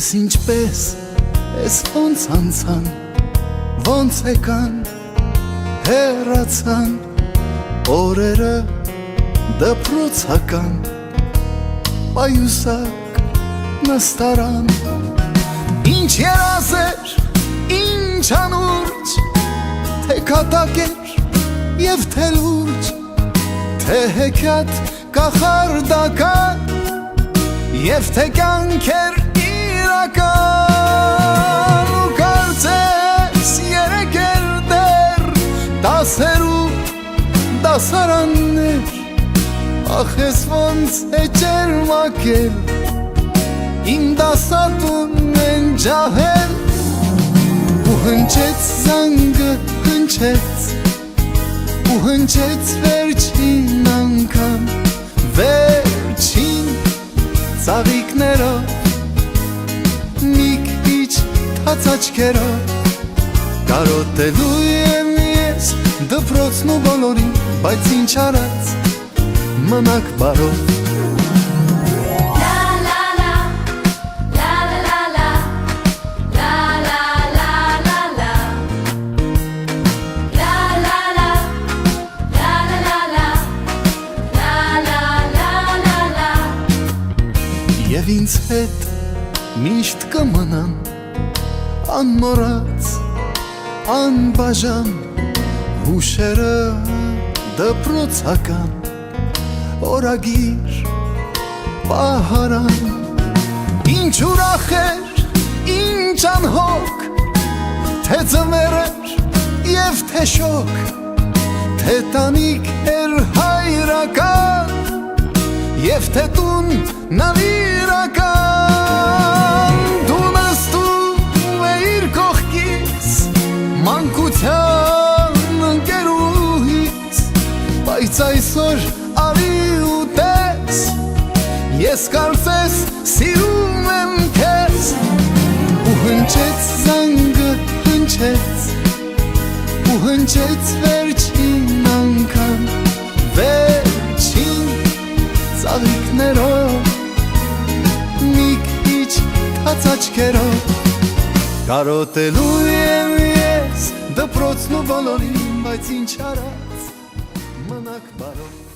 Ես ինչպես, ես ոնց անցան, ոնց եկան, հեռացան, օրերը դպրոցական, պայուսակ նստարան, ինչ երազեր, ինչ անուրջ, թե կատակ էր և թե լուրջ, թե հեքիաթ կախարդական և թե կյանք էր իրական ու կարծես երեկ էր դեռ դասերու դասարաններ ախ ես ոնց է ճերմակել իմ դասատուն են ջահել ու հնչեց զանգը հնչեց ու հնչեց վերջին անգամ վերջին ծաղիկներով մի քիչ թաց աչքերով կարոտելու եմ ես դպրոցն ու բոլորին բայց ինչ արած մնաք բարով Եվ ինձ հետ միշտ կմնան անմոռաց, անբաժան հուշերը դպրոցական օրագիր պահարան ինչ ուրախ էր, ինչ անհոգ թե ձմեռ էր և թե շոգ թե տանիք էր հայրական և թե տուն նավիրական դու նստում էիր կողքիս մանկության ընկերուհիս բայց այսօր արի ու տես ես կարծես սիրում եմ քեզ ու հնչեց զանգը հնչեց ու հնչեց վերջին անգամ վերջին ծաղիկներով մի քիչ թաց աչքերով կարոտելու եմ ես դպրոցն ու բոլորին բայց ինչ արած մնաք բարով